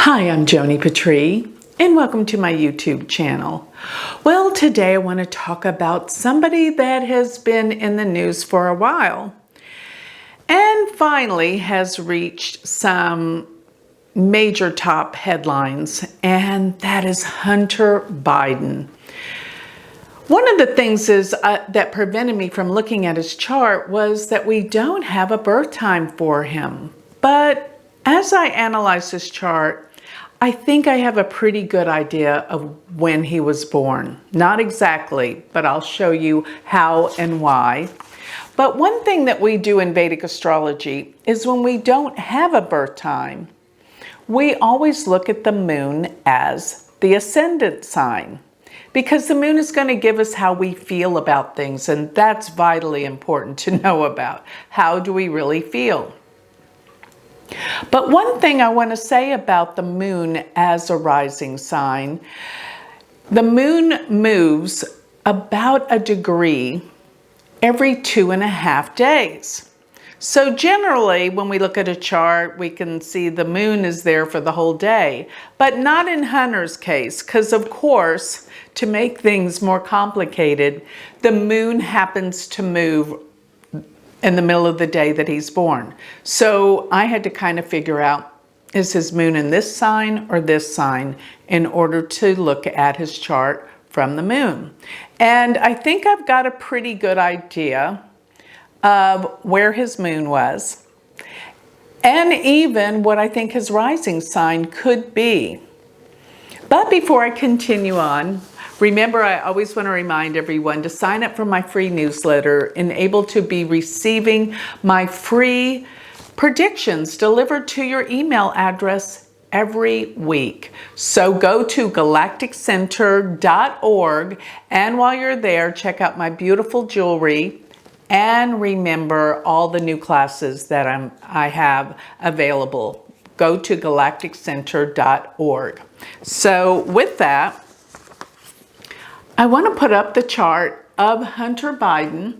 Hi, I'm Joni Patry, and welcome to my YouTube channel. Well, today I want to talk about somebody that has been in the news for a while and finally has reached some major top headlines, and that is Hunter Biden. One of the things that prevented me from looking at his chart was that we don't have a birth time for him. But as I analyze his chart, I think I have a pretty good idea of when he was born. Not exactly, but I'll show you how and why. But one thing that we do in Vedic astrology is when we don't have a birth time, we always look at the moon as the ascendant sign, because the moon is going to give us how we feel about things, and that's vitally important to know about. How do we really feel? But one thing I want to say about the moon as a rising sign, the moon moves about a degree every 2.5 days. So generally, when we look at a chart, we can see the moon is there for the whole day, but not in Hunter's case, because of course, to make things more complicated, the moon happens to move in the middle of the day that he's born. So I had to kind of figure out, is his moon in this sign or this sign, in order to look at his chart from the moon. And I think I've got a pretty good idea of where his moon was, and even what I think his rising sign could be. But before I continue on, remember, I always want to remind everyone to sign up for my free newsletter and able to be receiving my free predictions delivered to your email address every week. So go to galacticcenter.org, and while you're there, check out my beautiful jewelry, and remember all the new classes that I have available. Go to galacticcenter.org. So with that, I want to put up the chart of Hunter Biden,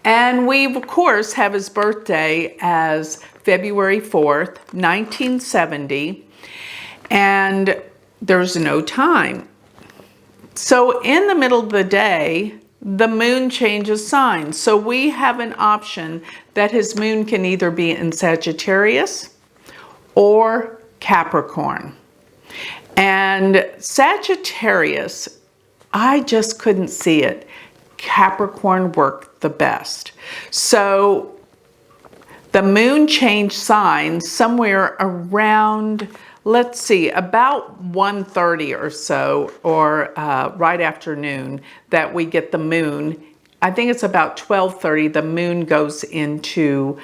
and we of course have his birthday as February 4th, 1970, and there's no time. So in the middle of the day, the moon changes signs. So we have an option that his moon can either be in Sagittarius or Capricorn. And Sagittarius, I just couldn't see it. Capricorn worked the best. So the moon changed signs somewhere around, let's see, about 1:30 or so, or right after noon, that we get the moon. I think it's about 12:30, the moon goes into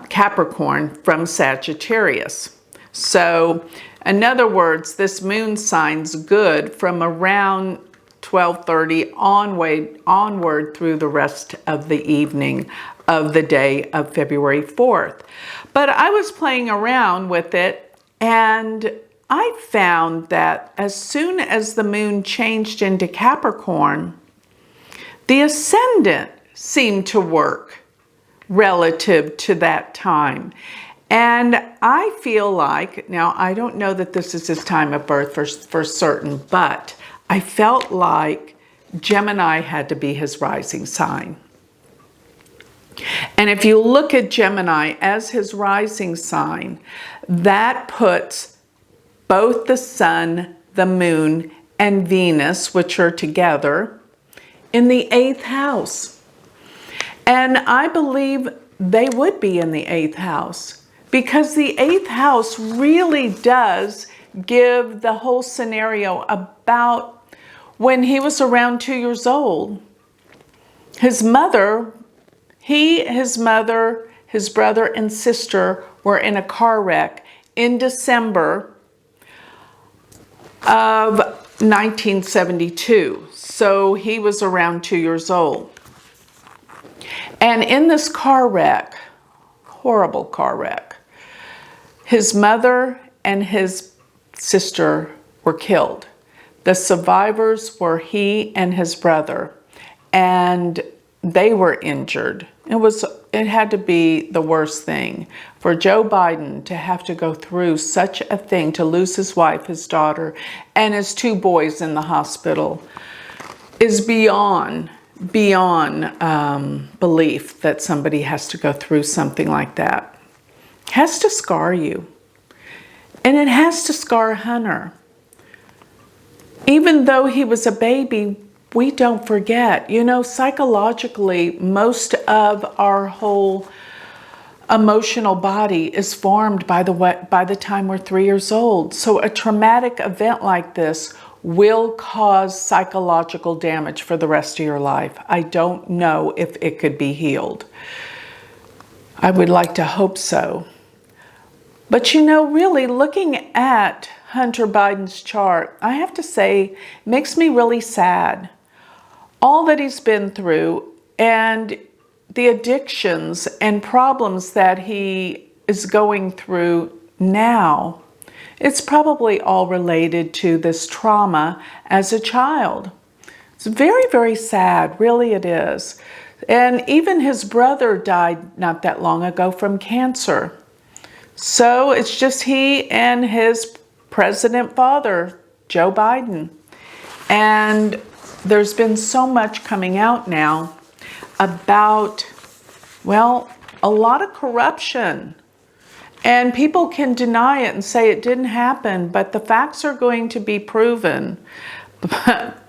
Capricorn from Sagittarius. So in other words, this moon sign's good from around 12:30 onward through the rest of the evening of the day of February 4th. But I was playing around with it, and I found that as soon as the moon changed into Capricorn, the ascendant seemed to work relative to that time. And I feel like, now I don't know that this is his time of birth for certain, but I felt like Gemini had to be his rising sign. And if you look at Gemini as his rising sign, that puts both the sun, the moon, and Venus, which are together, in the 8th house. And I believe they would be in the 8th house, because the 8th house really does give the whole scenario about when he was around 2 years old. His mother, his brother, and sister were in a car wreck in December of 1972. So he was around 2 years old. And in this car wreck, horrible car wreck, his mother and his sister were killed. The survivors were he and his brother, and they were injured. It was it had to be the worst thing for Joe Biden to have to go through such a thing, to lose his wife, his daughter, and his 2 boys in the hospital, is beyond belief that somebody has to go through something like that. It has to scar you. And it has to scar Hunter. Even though he was a baby, we don't forget. You know, psychologically, most of our whole emotional body is formed by the time we're 3 years old. So a traumatic event like this will cause psychological damage for the rest of your life. I don't know if it could be healed. I would like to hope so. But you know, really looking at Hunter Biden's chart, I have to say, it makes me really sad. All that he's been through and the addictions and problems that he is going through now, it's probably all related to this trauma as a child. It's very, very sad, really it is. And even his brother died not that long ago from cancer. So it's just he and his president father, Joe Biden. And there's been so much coming out now about, well, a lot of corruption. And people can deny it and say it didn't happen, but the facts are going to be proven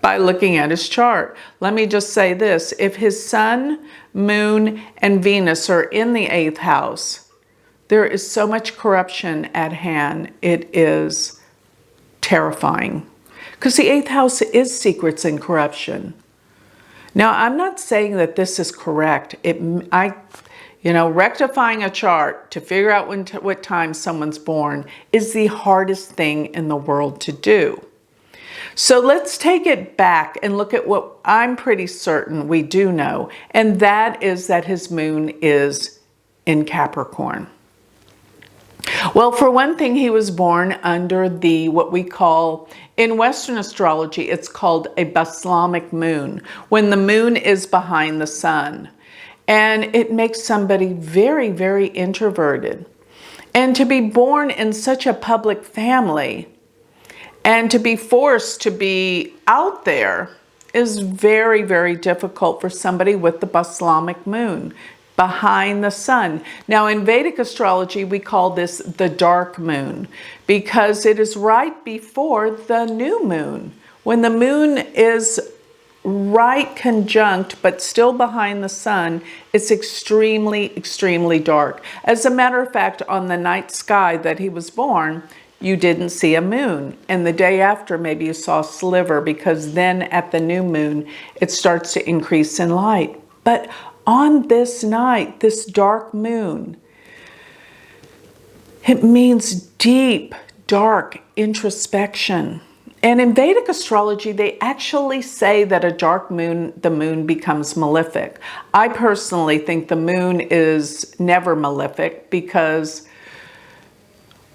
by looking at his chart. Let me just say this. If his sun, moon, and Venus are in the 8th house, there is so much corruption at hand. It is terrifying. Because the 8th house is secrets and corruption. Now, I'm not saying that this is correct. Rectifying a chart to figure out what time someone's born is the hardest thing in the world to do. So let's take it back and look at what I'm pretty certain we do know, and that is that his moon is in Capricorn. Well, for one thing, he was born under what we call, in Western astrology, it's called a baslamic moon, when the moon is behind the sun. And it makes somebody very, very introverted. And to be born in such a public family and to be forced to be out there is very, very difficult for somebody with the baslamic moon behind the sun. Now, in Vedic astrology, we call this the dark moon because it is right before the new moon. When the moon is right conjunct but still behind the sun, it's extremely, extremely dark. As a matter of fact, on the night sky that he was born, you didn't see a moon. And the day after, maybe you saw a sliver, because then at the new moon, it starts to increase in light. But on this night, this dark moon, it means deep, dark introspection. And in Vedic astrology, they actually say that a dark moon, the moon becomes malefic. I personally think the moon is never malefic because,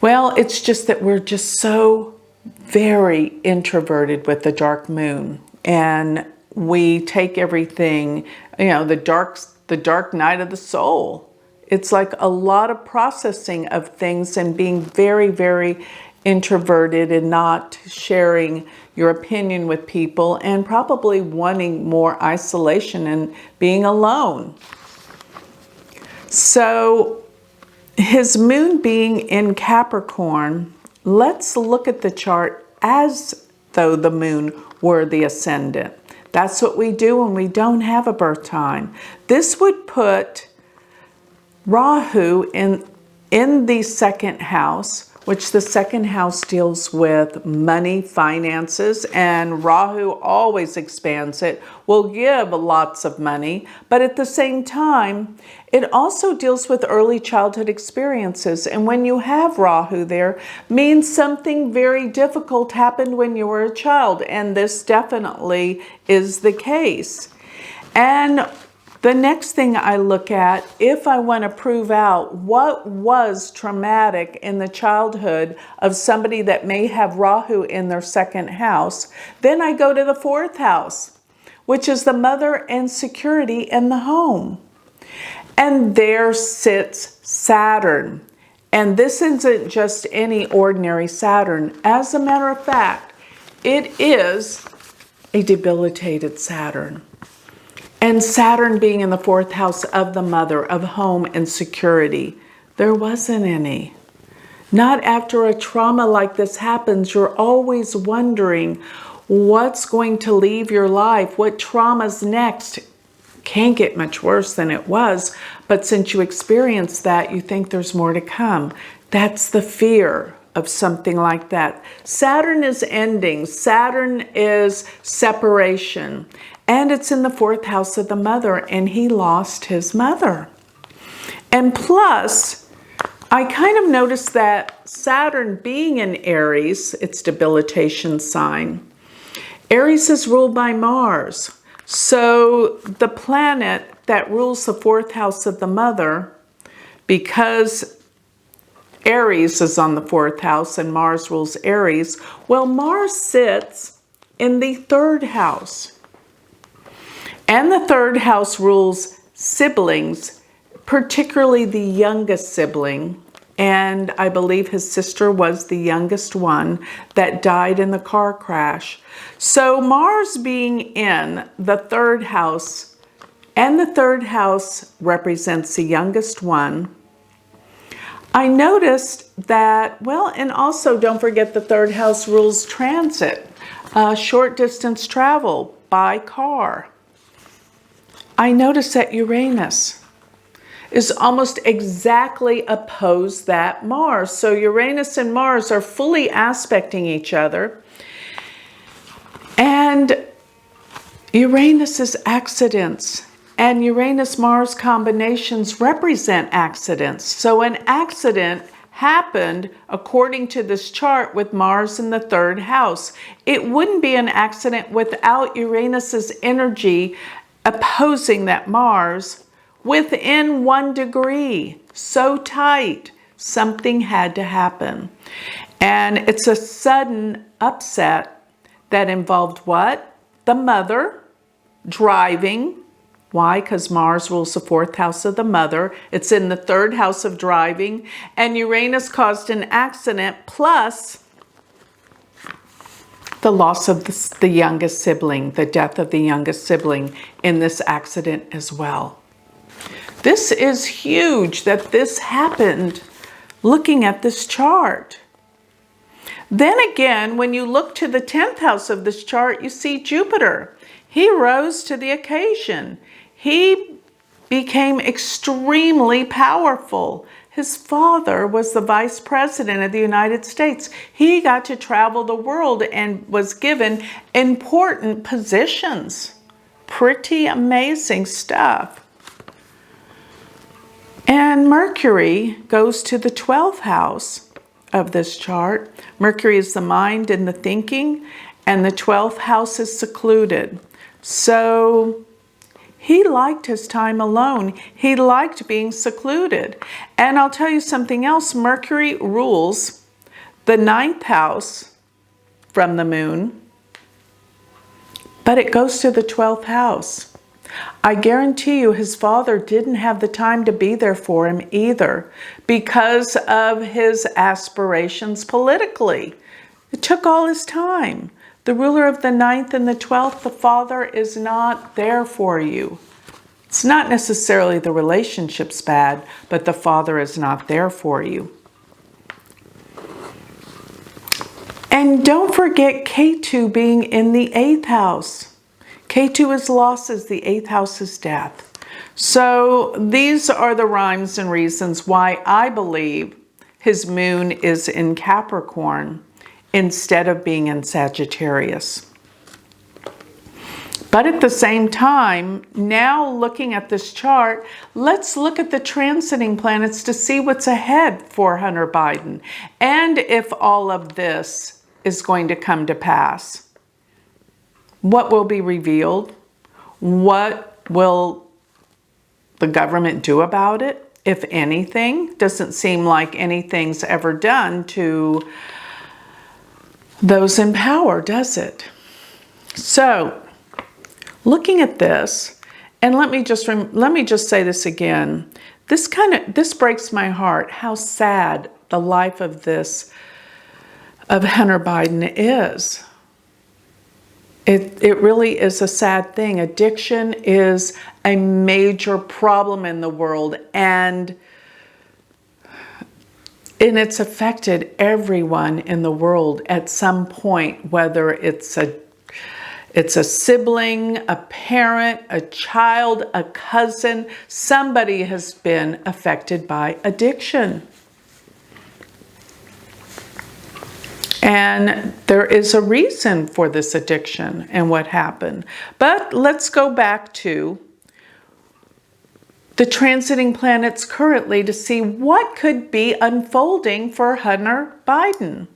well, it's just that we're just so very introverted with the dark moon. And we take everything, the dark night of the soul. It's like a lot of processing of things and being very, very introverted and not sharing your opinion with people and probably wanting more isolation and being alone. So his moon being in Capricorn, let's look at the chart as though the moon were the ascendant. That's what we do when we don't have a birth time. This would put Rahu in the 2nd house, which the 2nd house deals with money, finances, and Rahu always expands it, will give lots of money, but at the same time, it also deals with early childhood experiences. And when you have Rahu there, means something very difficult happened when you were a child, and this definitely is the case. And the next thing I look at, if I want to prove out what was traumatic in the childhood of somebody that may have Rahu in their 2nd house, then I go to the 4th house, which is the mother and security in the home. And there sits Saturn. And this isn't just any ordinary Saturn. As a matter of fact, it is a debilitated Saturn. And Saturn being in the 4th house of the mother, of home and security, there wasn't any. Not after a trauma like this happens. You're always wondering what's going to leave your life, what trauma's next. Can't get much worse than it was, but since you experienced that, you think there's more to come. That's the fear of something like that. Saturn is ending. Saturn is separation. And it's in the 4th house of the mother, and he lost his mother. And plus, I kind of noticed that Saturn being in Aries, its debilitation sign, Aries is ruled by Mars. So the planet that rules the 4th house of the mother, because Aries is on the 4th house and Mars rules Aries, well, Mars sits in the 3rd house. And the 3rd house rules siblings, particularly the youngest sibling. And I believe his sister was the youngest one that died in the car crash. So Mars being in the 3rd house, and the 3rd house represents the youngest one, I noticed that, well, and also don't forget the 3rd house rules transit, short distance travel by car. I noticed that Uranus is almost exactly opposed that Mars. So Uranus and Mars are fully aspecting each other. And Uranus is accidents. And Uranus-Mars combinations represent accidents. So an accident happened according to this chart with Mars in the 3rd house. It wouldn't be an accident without Uranus's energy opposing that Mars within 1 degree. So tight, something had to happen. And it's a sudden upset that involved what? The mother driving. Why? Because Mars rules the 4th house of the mother. It's in the 3rd house of driving. And Uranus caused an accident, plus the loss of the youngest sibling, the death of the youngest sibling in this accident as well. This is huge that this happened looking at this chart. Then again, when you look to the 10th house of this chart, you see Jupiter. He rose to the occasion. He became extremely powerful. His father was the vice president of the United States. He got to travel the world and was given important positions. Pretty amazing stuff. And Mercury goes to the 12th house of this chart. Mercury is the mind and the thinking, and the 12th house is secluded. So he liked his time alone. He liked being secluded. And I'll tell you something else. Mercury rules the 9th house from the moon, but it goes to the 12th house. I guarantee you his father didn't have the time to be there for him either because of his aspirations politically. It took all his time. The ruler of the 9th and the 12th, the father is not there for you. It's not necessarily the relationship's bad, but the father is not there for you. And don't forget Ketu being in the 8th house. Ketu is losses, the 8th house is death. So these are the rhymes and reasons why I believe his moon is in Capricorn instead of being in Sagittarius. But at the same time, now looking at this chart, let's look at the transiting planets to see what's ahead for Hunter Biden and if all of this is going to come to pass. What will be revealed? What will the government do about it, if anything? Doesn't seem like anything's ever done to those in power, does it? So, looking at this, And let me just say this again. This breaks my heart, how sad the life of Hunter Biden is. It really is a sad thing. Addiction is a major problem in the world, and it's affected everyone in the world at some point, whether it's a sibling, a parent, a child, a cousin. Somebody has been affected by addiction. And there is a reason for this addiction and what happened. But let's go back to the transiting planets currently to see what could be unfolding for Hunter Biden.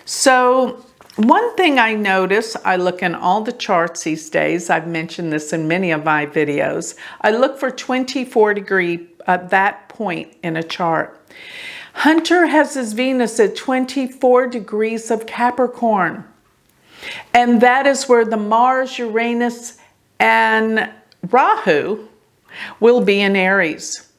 So one thing I notice, I look in all the charts these days, I've mentioned this in many of my videos, I look for 24 degree at that point in a chart. Hunter has his Venus at 24 degrees of Capricorn. And that is where the Mars, Uranus, and Rahu will be in Aries.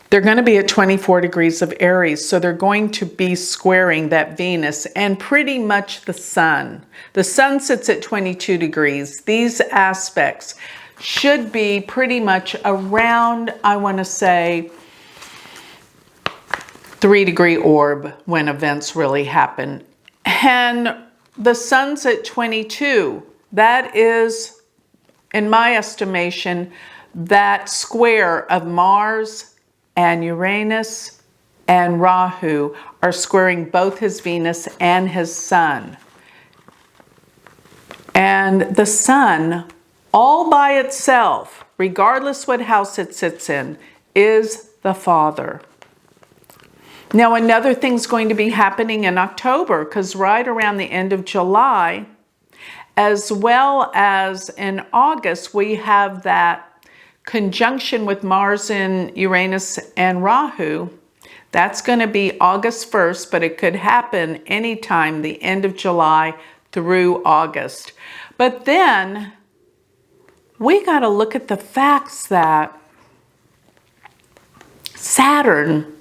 They're going to be at 24 degrees of Aries, so they're going to be squaring that Venus and pretty much the Sun. The Sun sits at 22 degrees. These aspects should be pretty much around, I want to say, 3-degree orb when events really happen. And the Sun's at 22. That is, in my estimation, that square of Mars and Uranus and Rahu are squaring both his Venus and his Sun. And the Sun, all by itself, regardless what house it sits in, is the Father. Now, another thing's going to be happening in October, because right around the end of July, as well as in August, we have that conjunction with Mars and Uranus and Rahu. That's going to be August 1st, but it could happen anytime the end of July through August. But then we got to look at the facts that Saturn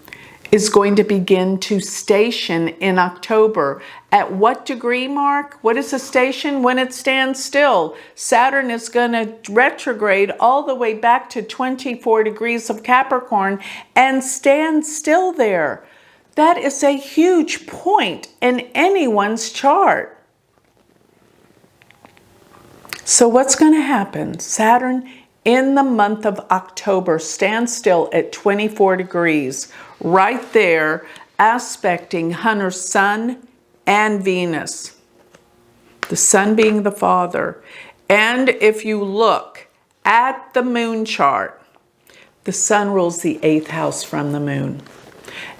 is going to begin to station in October. At what degree mark? What is a station? When it stands still. Saturn is going to retrograde all the way back to 24 degrees of Capricorn and stand still there. That is a huge point in anyone's chart. So what's going to happen? Saturn in the month of October stands still at 24 degrees, right there, aspecting Hunter's Sun and Venus. The Sun being the Father. And if you look at the moon chart, the Sun rules the 8th house from the moon.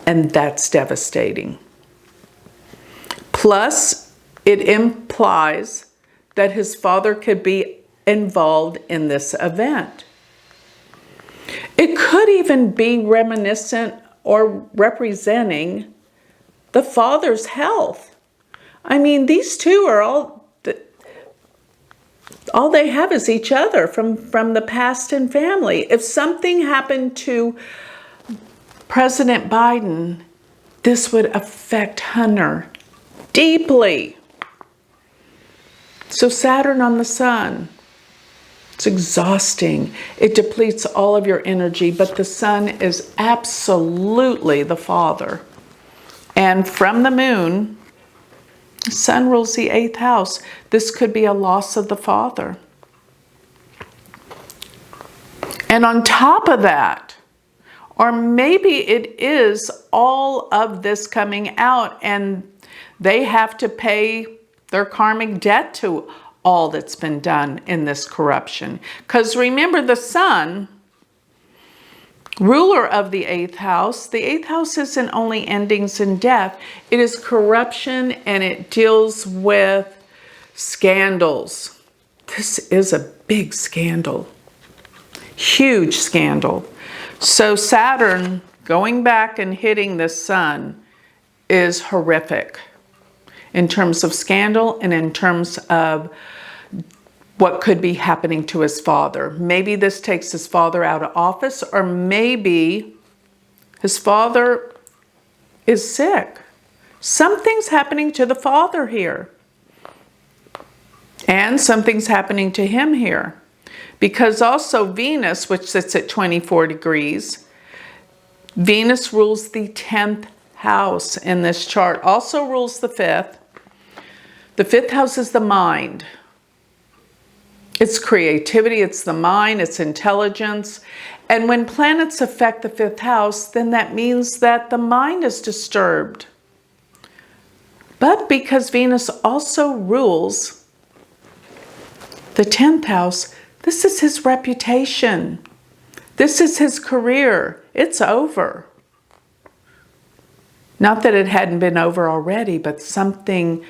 And that's devastating. Plus, it implies that his father could be involved in this event. It could even be reminiscent or representing the father's health. I mean, these two are all they have is each other from the past and family. If something happened to President Biden, this would affect Hunter deeply. So Saturn on the Sun, it's exhausting. It depletes all of your energy, but the Sun is absolutely the Father. And from the moon, the Sun rules the 8th house. This could be a loss of the father. And on top of that, or maybe it is all of this coming out and they have to pay their karmic debt to all that's been done in this corruption. Because remember, the Sun, ruler of the 8th house, the 8th house isn't only endings and death, it is corruption and it deals with scandals. This is a big scandal, huge scandal. So Saturn going back and hitting the Sun is horrific in terms of scandal and in terms of what could be happening to his father. Maybe this takes his father out of office, or maybe his father is sick. Something's happening to the father here. And something's happening to him here. Because also Venus, which sits at 24 degrees, Venus rules the 10th house in this chart, also rules the 5th. The 5th house is the mind. It's creativity, it's the mind, it's intelligence. And when planets affect the 5th house, then that means that the mind is disturbed. But because Venus also rules the 10th house, this is his reputation. This is his career. It's over. Not that it hadn't been over already, but something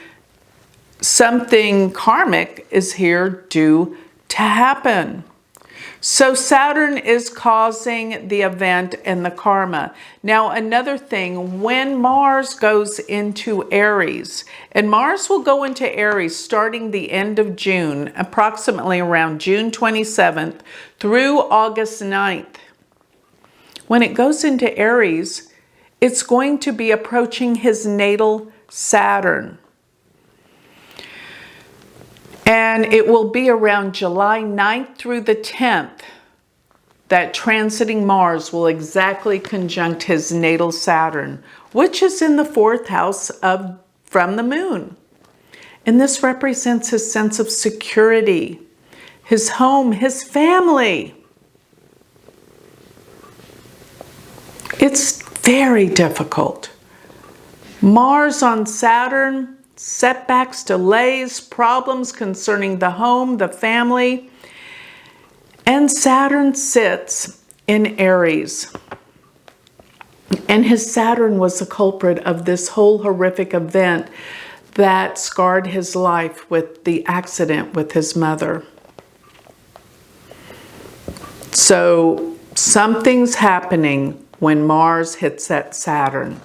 karmic is here due to happen. So Saturn is causing the event and the karma. Now another thing, when Mars goes into Aries, and Mars will go into Aries starting the end of June, approximately around June 27th through August 9th. When it goes into Aries, it's going to be approaching his natal Saturn. And it will be around July 9th through the 10th that transiting Mars will exactly conjunct his natal Saturn, which is in the 4th house from the moon. And this represents his sense of security, his home, his family. It's very difficult. Mars on Saturn, setbacks, delays, problems concerning the home, the family. And Saturn sits in Aries. And his Saturn was the culprit of this whole horrific event that scarred his life with the accident with his mother. So something's happening when Mars hits that Saturn.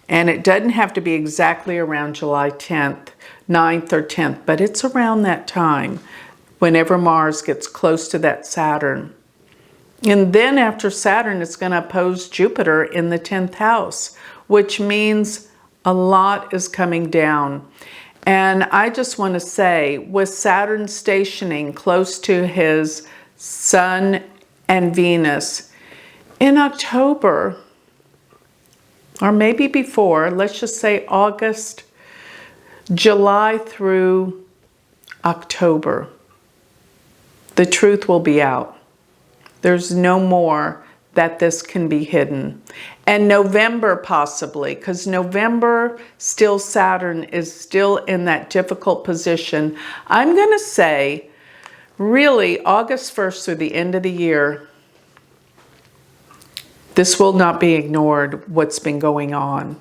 And it doesn't have to be exactly around July 10th, 9th or 10th, but it's around that time whenever Mars gets close to that Saturn. And then after Saturn, it's going to oppose Jupiter in the 10th house, which means a lot is coming down. And I just want to say, with Saturn stationing close to his Sun and Venus, in October, or maybe before, let's just say August, July through October, the truth will be out. There's no more that this can be hidden. And November possibly, because November, still Saturn is still in that difficult position. I'm going to say, really, August 1st through the end of the year, this will not be ignored, what's been going on.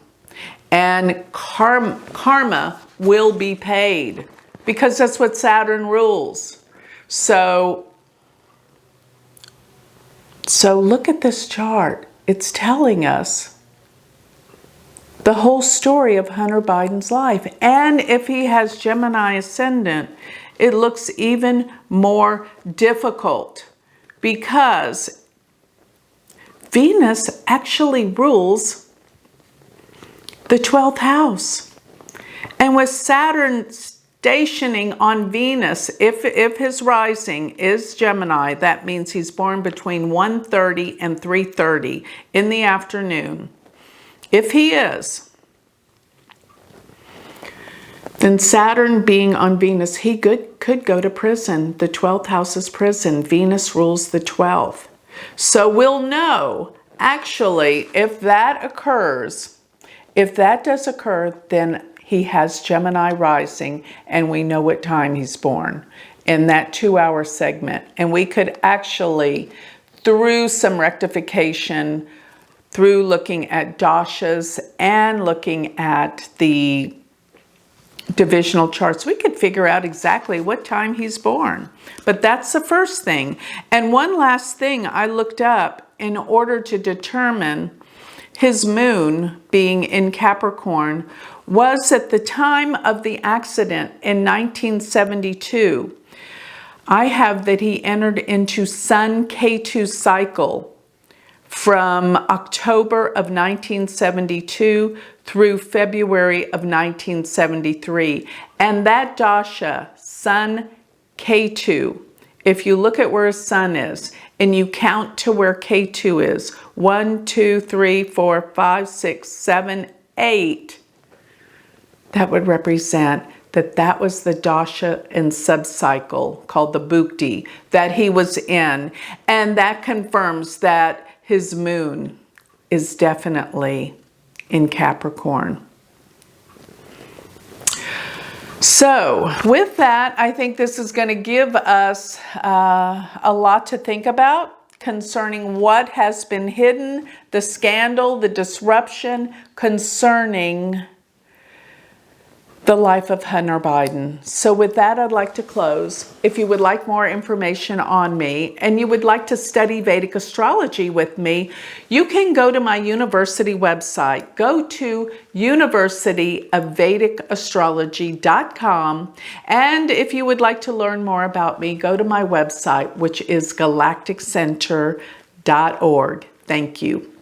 And karma will be paid, because that's what Saturn rules. So look at this chart. It's telling us the whole story of Hunter Biden's life. And if he has Gemini ascendant, it looks even more difficult, because Venus actually rules the 12th house. And with Saturn stationing on Venus, if his rising is Gemini, that means he's born between 1:30 and 3:30 in the afternoon. If he is, then Saturn being on Venus, he could go to prison. The 12th house is prison. Venus rules the 12th. So we'll know, actually, if that occurs, if that does occur, then he has Gemini rising, and we know what time he's born in that 2-hour segment. And we could actually, through some rectification, through looking at dashas and looking at the divisional charts, we could figure out exactly what time he's born. But that's the first thing. And one last thing I looked up in order to determine his moon being in Capricorn was at the time of the accident in 1972. I have that he entered into Sun Ketu cycle from October of 1972 through February of 1973. And that dasha, Sun Ketu, if you look at where his sun is and you count to where K2 is, 1, 2, 3, 4, 5, 6, 7, 8, that would represent that was the dasha and subcycle called the Bhukti that he was in. And that confirms that his moon is definitely in Capricorn. So with that, I think this is going to give us a lot to think about concerning what has been hidden, the scandal, the disruption concerning the life of Hunter Biden. So with that, I'd like to close. If you would like more information on me and you would like to study Vedic astrology with me, you can go to my university website. Go to universityofvedicastrology.com. And if you would like to learn more about me, go to my website, which is galacticcenter.org. Thank you.